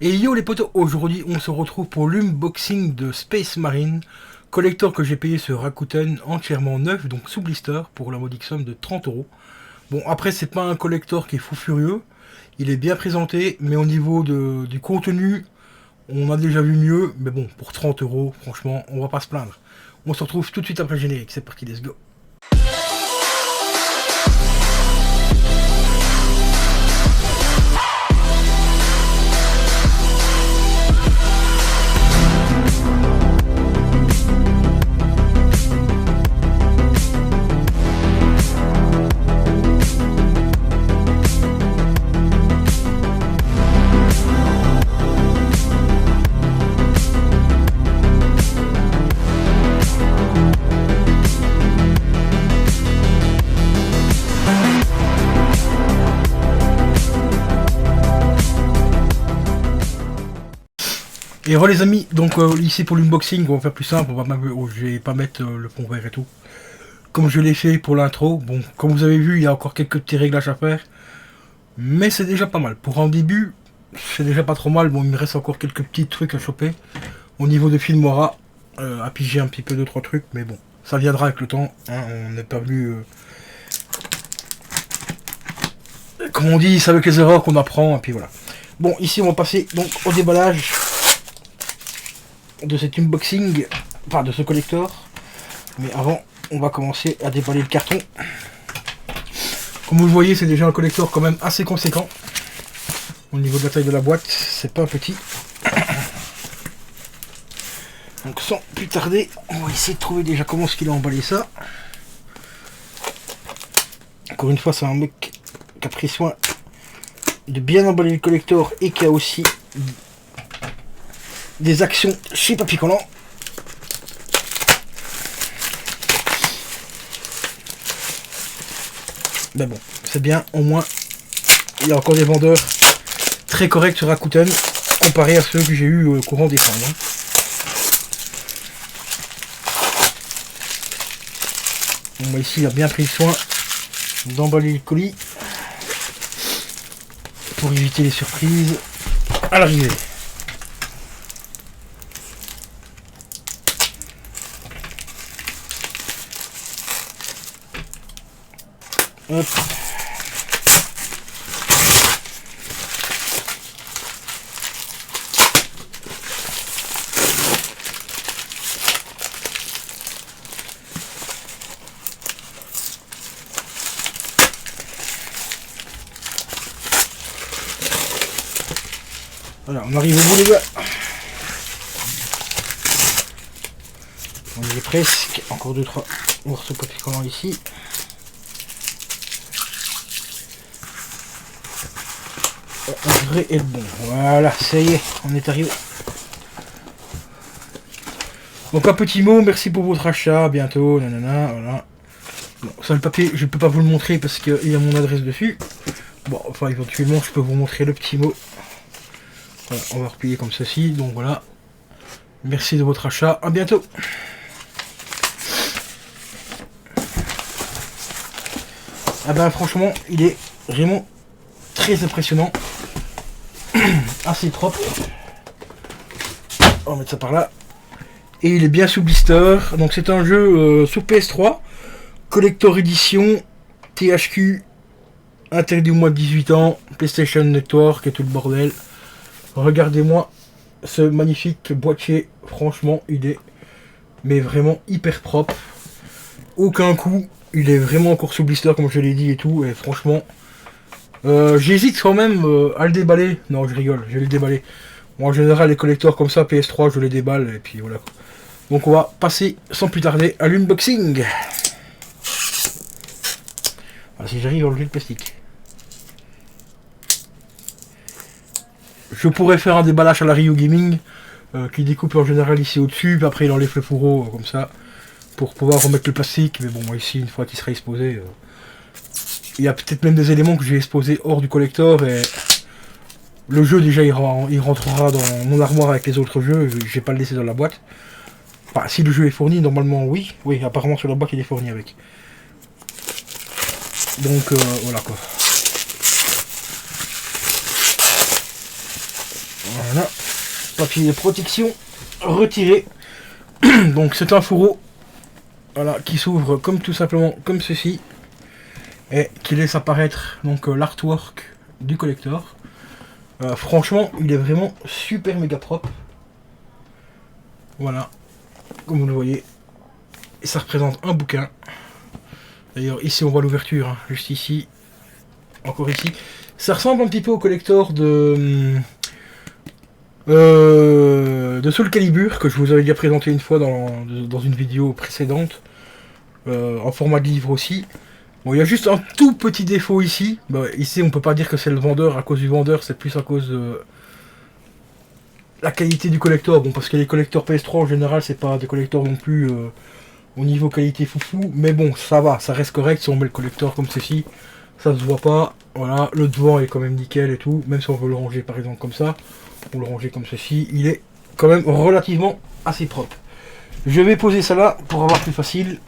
Et yo les potos, aujourd'hui on se retrouve pour l'unboxing de Space Marine, collector que j'ai payé sur Rakuten entièrement neuf, donc sous blister, pour la modique somme de 30 euros. Bon, après c'est pas un collector qui est fou furieux, il est bien présenté, mais au niveau du contenu, on a déjà vu mieux, mais bon, pour 30 euros, franchement, on va pas se plaindre. On se retrouve tout de suite après le générique, c'est parti, let's go. Et re les amis, donc ici pour l'unboxing, on va faire plus simple, je vais pas mettre le fond vert et tout. Comme je l'ai fait pour l'intro, bon, comme vous avez vu, il y a encore quelques petits réglages à faire. Mais c'est déjà pas mal. Pour un début, c'est déjà pas trop mal. Bon, il me reste encore quelques petits trucs à choper. Au niveau de Filmora, à piger un petit peu 2-3 trucs, mais bon, ça viendra avec le temps. Hein, on n'est pas venu... comme on dit, c'est avec les erreurs qu'on apprend, et puis voilà. Bon, ici on va passer donc au déballage de cet unboxing, enfin de ce collector. Mais avant, on va commencer à déballer le carton. Comme vous le voyez, c'est déjà un collector quand même assez conséquent. Au niveau de la taille de la boîte, c'est pas petit. Donc sans plus tarder, on va essayer de trouver déjà comment est-ce qu'il a emballé ça. Encore une fois, c'est un mec qui a pris soin de bien emballer le collector et qui a aussi des actions chez Papy Collant. Mais bon, c'est bien, au moins il y a encore des vendeurs très corrects sur Rakuten comparé à ceux que j'ai eu au courant décembre. Bon, ici il a bien pris soin d'emballer le colis pour éviter les surprises à l'arrivée. Hop. Voilà, on arrive au bout les gars. On y est presque. Encore 2-3 morceaux de papier collant ici. On devrait être bon. Voilà, ça y est, on est arrivé. Donc un petit mot, merci pour votre achat, à bientôt, nanana, voilà. Bon, ça le papier, je peux pas vous le montrer parce qu'il y a mon adresse dessus. Bon, enfin éventuellement je peux vous montrer le petit mot. Voilà, on va replier comme ceci, donc voilà. Merci de votre achat, à bientôt. Ah ben franchement, il est vraiment très impressionnant. Assez propre. On va mettre ça par là. Et il est bien sous blister. Donc c'est un jeu sous PS3. Collector Edition. THQ. Interdit au moins de 18 ans. PlayStation Network et tout le bordel. Regardez-moi ce magnifique boîtier. Franchement, il est mais vraiment hyper propre. Aucun coup. Il est vraiment encore sous blister comme je l'ai dit et tout. Et franchement... j'hésite quand même à le déballer. Non, je rigole, je vais le déballer. Bon, en général, les collecteurs comme ça, PS3, je les déballe et puis voilà. Donc on va passer sans plus tarder à l'unboxing. Ah, si j'arrive à enlever le plastique. Je pourrais faire un déballage à la Rio Gaming qui découpe en général ici au-dessus, puis après il enlève le fourreau comme ça pour pouvoir remettre le plastique. Mais bon, moi ici, une fois qu'il sera exposé... il y a peut-être même des éléments que j'ai exposés hors du collector et le jeu déjà il rentrera dans mon armoire avec les autres jeux, je vais pas le laisser dans la boîte. Enfin, si le jeu est fourni, normalement oui, apparemment sur la boîte il est fourni avec. Donc voilà quoi. Voilà, papier de protection retiré. Donc c'est un fourreau, voilà, qui s'ouvre comme tout simplement comme ceci et qui laisse apparaître donc l'artwork du collector. Franchement, il est vraiment super méga propre. Voilà, comme vous le voyez, et ça représente un bouquin. D'ailleurs, ici on voit l'ouverture, hein, juste ici, encore ici. Ça ressemble un petit peu au collector de Soul Calibur, que je vous avais déjà présenté une fois dans une vidéo précédente, en format de livre aussi. Bon, il y a juste un tout petit défaut ici. Bah, ici, on peut pas dire que c'est le vendeur, à cause du vendeur, c'est plus à cause de la qualité du collector. Bon, parce que les collecteurs PS3 en général, c'est pas des collecteurs non plus au niveau qualité foufou, mais bon, ça va, ça reste correct. Si on met le collector comme ceci, ça se voit pas. Voilà, le devant est quand même nickel et tout. Même si on veut le ranger par exemple comme ça, on le ranger comme ceci, il est quand même relativement assez propre. Je vais poser ça là pour avoir plus facile,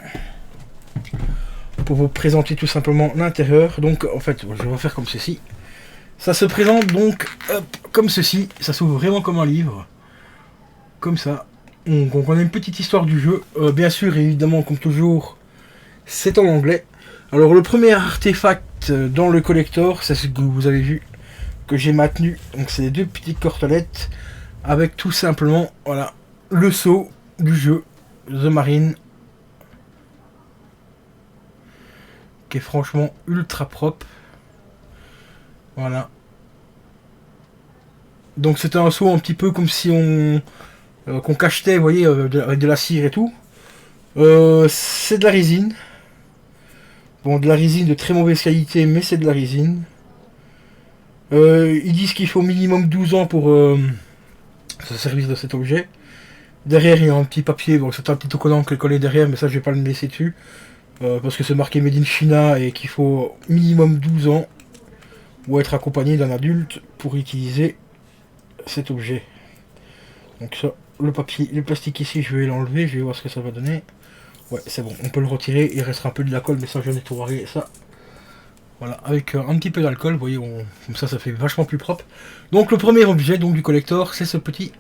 pour vous présenter tout simplement l'intérieur. Donc en fait, je vais faire comme ceci. Ça se présente donc hop, comme ceci. Ça s'ouvre vraiment comme un livre, comme ça. Donc on a une petite histoire du jeu. Bien sûr, évidemment, comme toujours, c'est en anglais. Alors le premier artefact dans le collector, c'est ce que vous avez vu, que j'ai maintenu. Donc c'est les deux petites cortelettes avec tout simplement, voilà, le sceau du jeu, The Marine, qui est franchement ultra propre. Voilà. Donc c'était un sceau un petit peu comme si on qu'on cachetait, vous voyez, avec de la cire et tout. C'est de la résine. Bon, de la résine de très mauvaise qualité, mais c'est de la résine. Ils disent qu'il faut minimum 12 ans pour se servir de cet objet. Derrière, il y a un petit papier, bon, c'est un petit autocollant qui est collé derrière, mais ça, je vais pas le laisser dessus. Parce que c'est marqué Made in China et qu'il faut minimum 12 ans ou être accompagné d'un adulte pour utiliser cet objet. Donc ça, le papier, le plastique ici, je vais l'enlever, je vais voir ce que ça va donner. Ouais, c'est bon, on peut le retirer, il restera un peu de la colle, mais ça, je nettoierai ça. Voilà, avec un petit peu d'alcool, vous voyez, comme ça, ça fait vachement plus propre. Donc le premier objet donc, du collector, c'est ce petit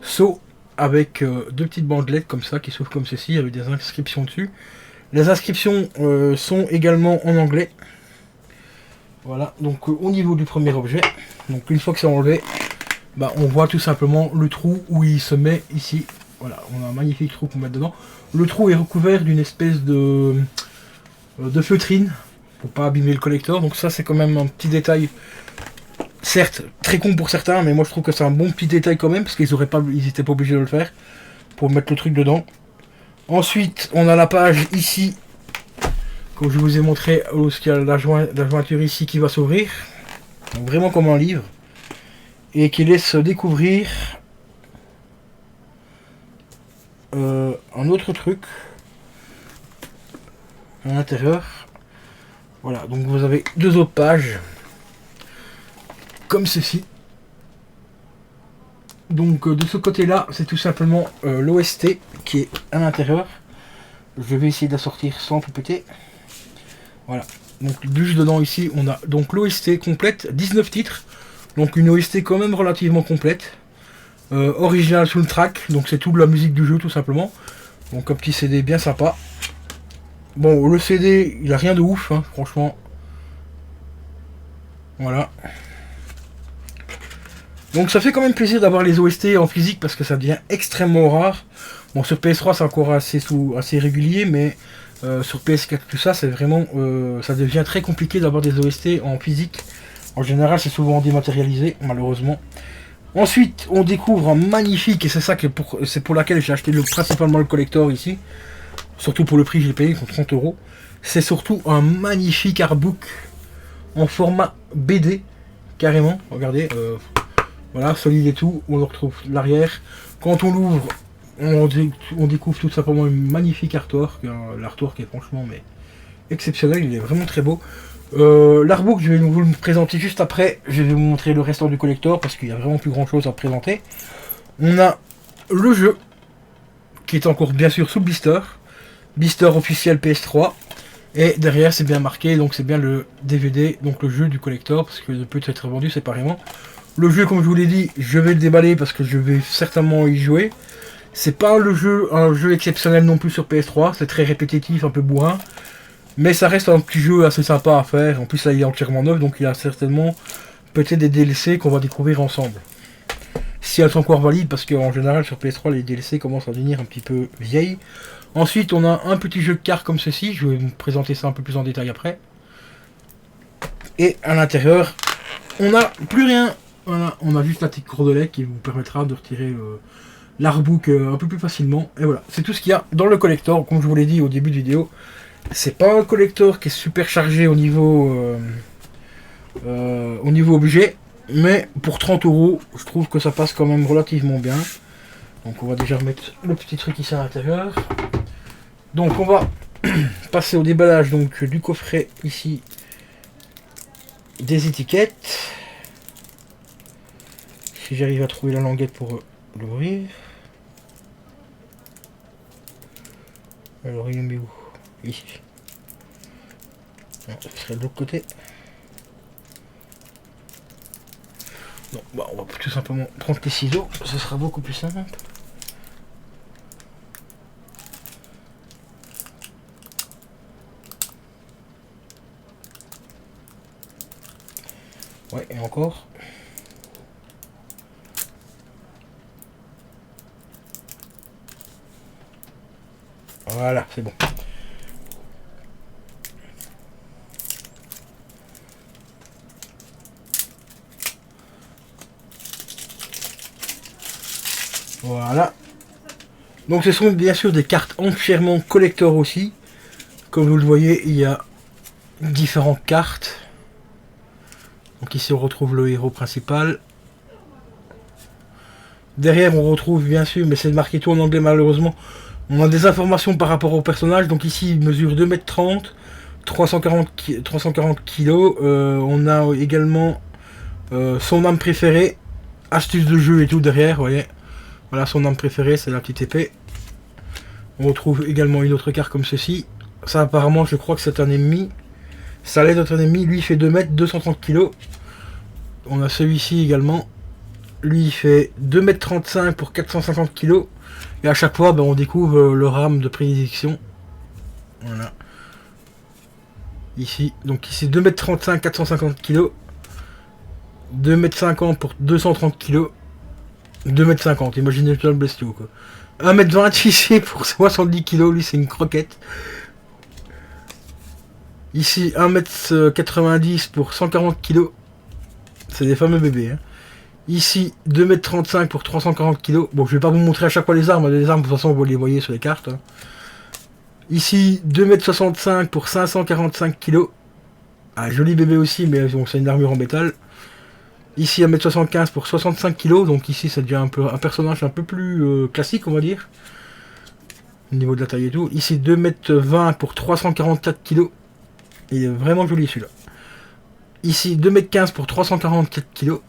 seau avec deux petites bandelettes comme ça, qui s'ouvrent comme ceci, avec des inscriptions dessus. Les inscriptions sont également en anglais. Voilà, donc au niveau du premier objet, donc une fois que c'est enlevé, bah, on voit tout simplement le trou où il se met ici. Voilà, on a un magnifique trou pour mettre dedans. Le trou est recouvert d'une espèce de feutrine pour pas abîmer le collector. Donc ça c'est quand même un petit détail, certes très con pour certains, mais moi je trouve que c'est un bon petit détail quand même, parce qu'ils étaient pas obligés de le faire pour mettre le truc dedans. Ensuite on a la page ici, comme je vous ai montré, où il y a la jointure ici qui va s'ouvrir, vraiment comme un livre, et qui laisse découvrir un autre truc à l'intérieur. Voilà, donc vous avez deux autres pages comme ceci. Donc de ce côté là, c'est tout simplement l'OST qui est à l'intérieur. Je vais essayer de la sortir sans tout péter. Voilà, donc juste dedans ici on a donc l'OST complète, 19 titres, donc une OST quand même relativement complète. Original soundtrack, donc c'est toute la musique du jeu tout simplement. Donc un petit CD bien sympa. Bon, le CD il a rien de ouf, hein, franchement. Voilà. Donc ça fait quand même plaisir d'avoir les OST en physique parce que ça devient extrêmement rare. Bon, sur PS3 c'est encore assez régulier, mais sur PS4 tout ça, c'est vraiment ça devient très compliqué d'avoir des OST en physique. En général c'est souvent dématérialisé malheureusement. Ensuite on découvre un magnifique, et c'est ça que c'est pour laquelle j'ai acheté principalement le collector ici. Surtout pour le prix je l'ai payé contre 30 €. C'est surtout un magnifique artbook en format BD carrément. Regardez, voilà, solide et tout. On retrouve l'arrière. Quand on l'ouvre, on découvre tout simplement une magnifique artwork. L'artwork est franchement mais exceptionnel, il est vraiment très beau. L'artbook, je vais vous le présenter juste après. Je vais vous montrer le restant du collector parce qu'il n'y a vraiment plus grand chose à présenter. On a le jeu qui est encore bien sûr sous blister. Blister officiel PS3. Et derrière c'est bien marqué, donc c'est bien le DVD, donc le jeu du collector, parce que ne peut être vendu séparément. Le jeu, comme je vous l'ai dit, je vais le déballer parce que je vais certainement y jouer. C'est pas un jeu exceptionnel non plus sur PS3, c'est très répétitif, un peu bourrin. Mais ça reste un petit jeu assez sympa à faire. En plus, là, il est entièrement neuf, donc il y a certainement peut-être des DLC qu'on va découvrir ensemble. Si elles sont encore valides, parce qu'en général, sur PS3, les DLC commencent à devenir un petit peu vieilles. Ensuite, on a un petit jeu de cartes comme ceci. Je vais vous présenter ça un peu plus en détail après. Et à l'intérieur, on n'a plus rien. Voilà, on a juste la petite cordelette qui vous permettra de retirer l'artbook un peu plus facilement. Et voilà, c'est tout ce qu'il y a dans le collector. Comme je vous l'ai dit au début de vidéo, c'est pas un collector qui est super chargé au niveau objet. Mais pour 30 €, je trouve que ça passe quand même relativement bien. Donc on va déjà remettre le petit truc ici à l'intérieur. Donc on va passer au déballage donc, du coffret ici. Des étiquettes. Si j'arrive à trouver la languette pour l'ouvrir. Alors il est mis où? Ici. Non, ce serait de l'autre côté. Non, bah on va tout simplement prendre les ciseaux, ce sera beaucoup plus simple. Ouais, et encore. Voilà, c'est bon. Voilà. Donc ce sont bien sûr des cartes entièrement collector aussi. Comme vous le voyez, il y a différentes cartes. Donc ici on retrouve le héros principal. Derrière on retrouve bien sûr, mais c'est marqué tout en anglais malheureusement, on a des informations par rapport au personnage. Donc ici il mesure 2,30 m, 340 kg. On a également son arme préférée, astuce de jeu et tout derrière, vous voyez. Voilà son arme préférée, c'est la petite épée. On retrouve également une autre carte comme ceci. Ça apparemment je crois que c'est un ennemi. Ça l'aide d'être un ennemi, lui il fait 2 m, 230 kg. On a celui-ci également. Lui il fait 2,35 m pour 450 kg. Et à chaque fois on découvre leur arme de prédilection. Voilà. Ici, donc ici 2,35 m 450 kg. 2,50 m pour 230 kg. 2,50 m, imaginez le bestiau quoi. 1,20 m ici pour 70 kg, lui c'est une croquette. Ici 1,90 m pour 140 kg. C'est des fameux bébés. Hein. Ici 2,35 m pour 340 kg. Bon, je vais pas vous montrer à chaque fois les armes. Les armes de toute façon vous les voyez sur les cartes. Hein. Ici 2,65 m pour 545 kg. Ah, joli bébé aussi, mais bon, c'est une armure en métal. Ici 1,75 m pour 65 kg. Donc ici ça devient un personnage un peu plus classique on va dire. Au niveau de la taille et tout. Ici 2,20 m pour 344 kg. Il est vraiment joli celui-là. Ici 2,15 m pour 344 kg.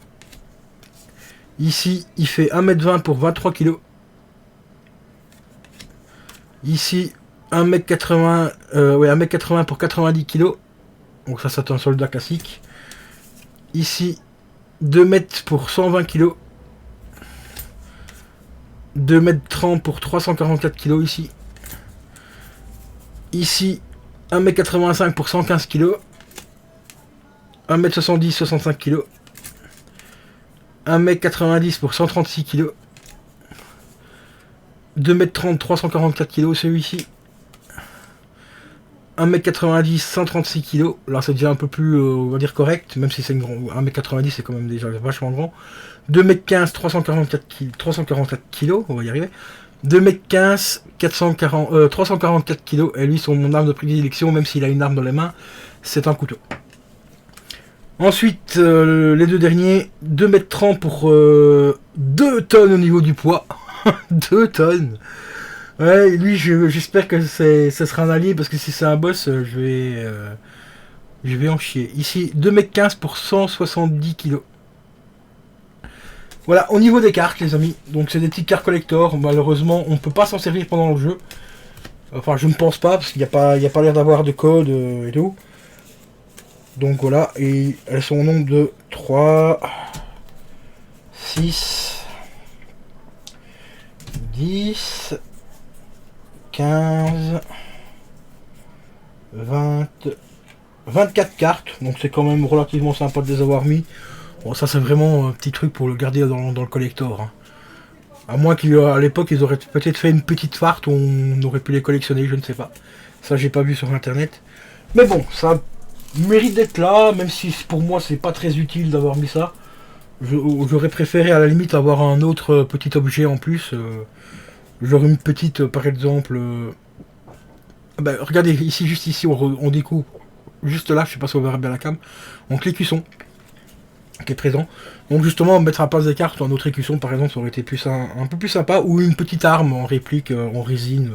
Ici il fait 1,20 m pour 23 kg. Ici 1,80 m pour 90 kg. Donc ça c'est un soldat classique. Ici 2 mètres pour 120 kg. 2,30 m pour 344 kg ici. Ici 1,85 m pour 115 kg. 1,70 m 65 kg. 1,90 m pour 136 kg. 2,30 m 344 kg celui-ci. 1,90 m 136 kg. Là c'est déjà un peu plus on va dire correct. Même si c'est une grande. 1,90 m c'est quand même déjà vachement grand. 2,15 m 344 kg. On va y arriver. 2,15 m 344 kg. Et lui, mon arme de prédilection, même s'il a une arme dans les mains, c'est un couteau. Ensuite, les deux derniers, 2,30 m pour 2 tonnes au niveau du poids. 2 tonnes. Ouais, lui, j'espère que ce sera un allié, parce que si c'est un boss, je vais en chier. Ici, 2,15 m pour 170 kg. Voilà, au niveau des cartes, les amis. Donc, c'est des petites cartes collector. Malheureusement, on ne peut pas s'en servir pendant le jeu. Enfin, je ne pense pas, parce qu'il n'y a pas l'air d'avoir de code et tout. Donc, voilà. Et elles sont au nombre de 3, 6, 10, 15, 20, 24 cartes. Donc c'est quand même relativement sympa de les avoir mis. Bon, ça c'est vraiment un petit truc pour le garder dans le collector. Hein. À moins qu'à l'époque ils auraient peut-être fait une petite farte où on aurait pu les collectionner, je ne sais pas. Ça j'ai pas vu sur internet. Mais bon, ça mérite d'être là, même si pour moi c'est pas très utile d'avoir mis ça. J'aurais préféré à la limite avoir un autre petit objet en plus. J'aurais une petite, par exemple... regardez, ici, juste ici, on découpe. Juste là, je sais pas si on verra bien la cam. Donc l'écusson qui est présent. Donc justement, mettre à la place des cartes un autre écusson, par exemple, ça aurait été un peu plus sympa. Ou une petite arme en réplique, en résine.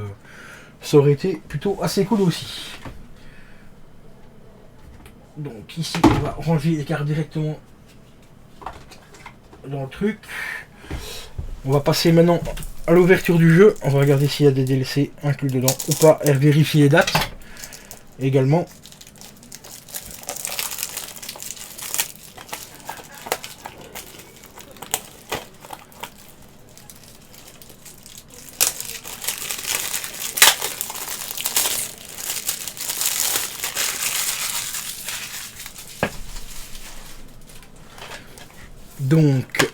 Ça aurait été plutôt assez cool aussi. Donc ici, on va ranger les cartes directement dans le truc. On va passer maintenant à l'ouverture du jeu. On va regarder s'il y a des DLC inclus dedans ou pas. Et vérifier les dates également. Donc,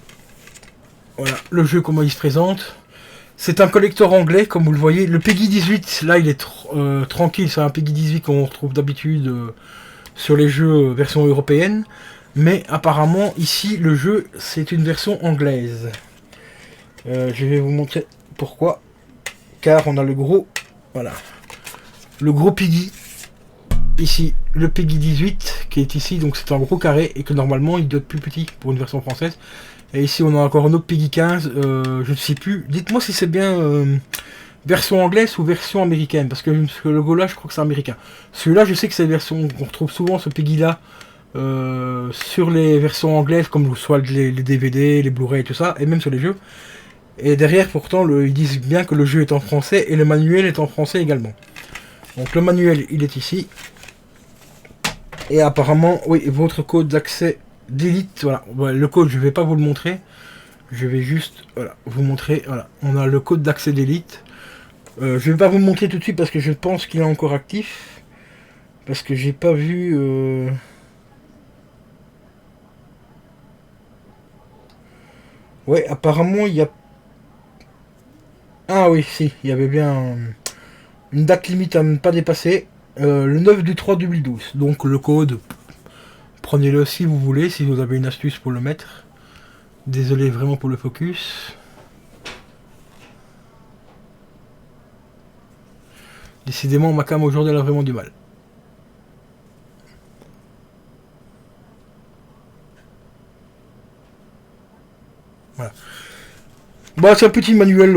voilà, le jeu comment il se présente. C'est un collector anglais, comme vous le voyez. Le Peggy 18, là, il est tranquille. C'est un Peggy 18 qu'on retrouve d'habitude sur les jeux version européenne. Mais apparemment, ici, le jeu, c'est une version anglaise. Je vais vous montrer pourquoi. Car on a le gros... Voilà. Le gros Peggy. Ici, le Peggy 18, qui est ici. Donc, c'est un gros carré. Et que normalement, il doit être plus petit pour une version française. Et ici on a encore un autre Peggy 15, je ne sais plus. Dites-moi si c'est bien version anglaise ou version américaine. Parce que ce logo là je crois que c'est américain. Celui-là je sais que c'est la version, on retrouve souvent ce Peggy là sur les versions anglaises comme soit les DVD, les Blu-ray et tout ça. Et même sur les jeux. Et derrière pourtant ils disent bien que le jeu est en français et le manuel est en français également. Donc le manuel il est ici. Et apparemment, oui, votre code d'accès d'élite, voilà, le code je vais pas vous le montrer, je vais juste vous montrer, voilà, on a le code d'accès d'élite, je vais pas vous le montrer tout de suite parce que je pense qu'il est encore actif, parce que j'ai pas vu, ouais, apparemment il y a, ah oui, si, il y avait bien une date limite à ne pas dépasser, le 9/3/2012, donc le code... Prenez-le si vous voulez, si vous avez une astuce pour le mettre. Désolé vraiment pour le focus. Décidément, ma cam aujourd'hui elle a vraiment du mal. Voilà. Bon, c'est un petit manuel,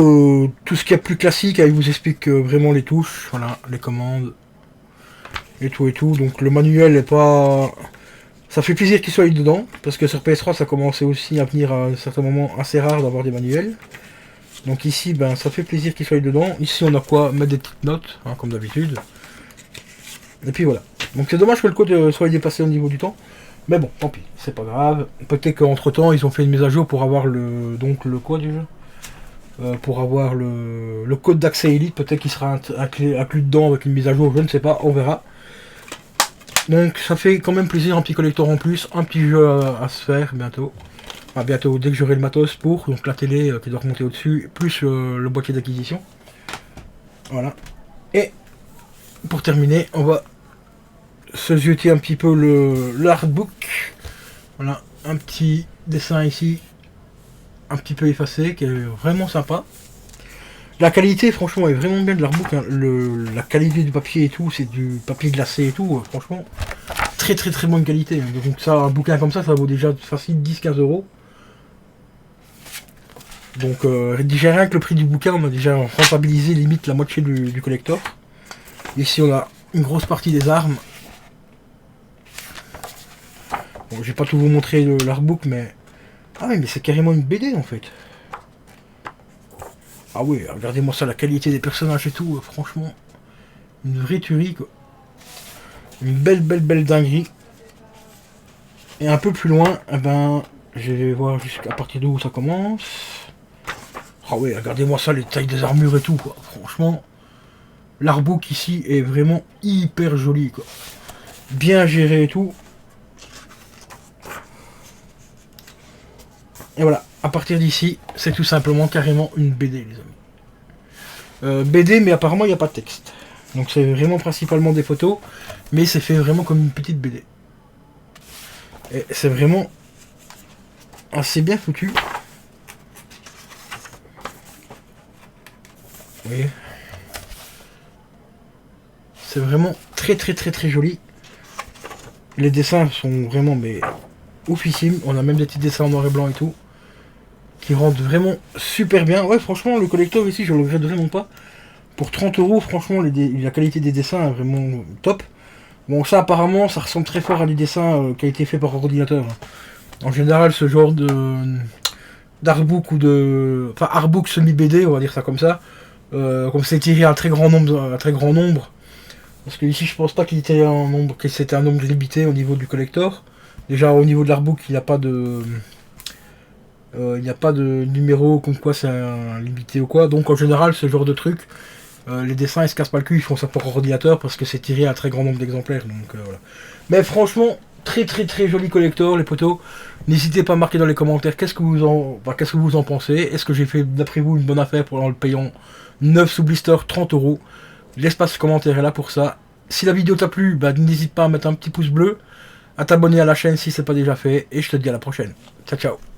tout ce qu'il y a plus classique, il vous explique vraiment les touches, voilà, les commandes, et tout et tout. Donc le manuel est pas... Ça fait plaisir qu'il soit dedans, parce que sur PS3 ça commençait aussi à venir à un certain moment assez rare d'avoir des manuels. Donc ici, ben ça fait plaisir qu'il soit dedans. Ici on a quoi mettre des petites notes, hein, comme d'habitude. Et puis voilà. Donc c'est dommage que le code soit dépassé au niveau du temps. Mais bon, tant pis, c'est pas grave. Peut-être qu'entre temps ils ont fait une mise à jour pour avoir le code du jeu. Pour avoir le code d'accès Elite, peut-être qu'il sera inclus dedans avec une mise à jour, je ne sais pas, on verra. Donc ça fait quand même plaisir, un petit collector en plus, un petit jeu à se faire bientôt. Enfin, bientôt, dès que j'aurai le matos pour, donc la télé qui doit remonter au-dessus, plus le boîtier d'acquisition. Voilà. Et pour terminer, on va se jeter un petit peu l'artbook. Voilà, un petit dessin ici, un petit peu effacé, qui est vraiment sympa. La qualité, franchement, est vraiment bien de l'artbook. Hein. La qualité du papier et tout, c'est du papier glacé et tout. Franchement, très très très bonne qualité. Hein. Donc ça, un bouquin comme ça vaut déjà facile 10-15 euros. Donc déjà rien que le prix du bouquin, on a déjà rentabilisé limite la moitié du collector. Ici on a une grosse partie des armes. Bon, je vais pas tout vous montrer l'artbook, mais... Ah oui, mais c'est carrément une BD en fait. Ah oui, regardez-moi ça, la qualité des personnages et tout, franchement. Une vraie tuerie, quoi. Une belle dinguerie. Et un peu plus loin, eh ben, Je vais voir jusqu'à partir d'où ça commence. Ah oui, regardez-moi ça, les tailles des armures et tout, quoi. Franchement, l'artbook ici est vraiment hyper joli, quoi. Bien géré et tout. Et voilà, à partir d'ici, c'est tout simplement carrément une BD, les amis. BD, mais apparemment, il n'y a pas de texte. Donc c'est vraiment principalement des photos, mais c'est fait vraiment comme une petite BD. Et c'est vraiment assez bien foutu. Vous voyez, c'est vraiment très très très très joli. Les dessins sont vraiment mais oufissimes. On a même des petits dessins en noir et blanc et tout, qui rendent vraiment super bien. Ouais, franchement, le collector ici, je le regrette vraiment pas. Pour 30 euros, franchement, la qualité des dessins est vraiment top. Bon, ça apparemment, ça ressemble très fort à des dessins qui a été fait par ordinateur. En général, ce genre d'artbook ou de... Enfin, artbook semi-BD, on va dire ça comme ça. Comme c'est tiré à un très grand nombre. Parce que ici, je pense pas qu'il était un nombre, que c'était un nombre limité au niveau du collector. Déjà, au niveau de l'artbook, il n'y a pas de... il n'y a pas de numéro comme quoi c'est un limité ou quoi. Donc, en général, ce genre de truc, les dessins, ils se cassent pas le cul, ils font ça pour ordinateur parce que c'est tiré à un très grand nombre d'exemplaires. Donc, voilà. Mais franchement, très très très joli collector, les potos. N'hésitez pas à marquer dans les commentaires qu'est-ce que vous en pensez. Est-ce que j'ai fait d'après vous une bonne affaire en le payant 9 sous blister 30 euros. L'espace commentaire est là pour ça. Si la vidéo t'a plu, bah, n'hésite pas à mettre un petit pouce bleu, à t'abonner à la chaîne si c'est pas déjà fait, et je te dis à la prochaine. Ciao ciao.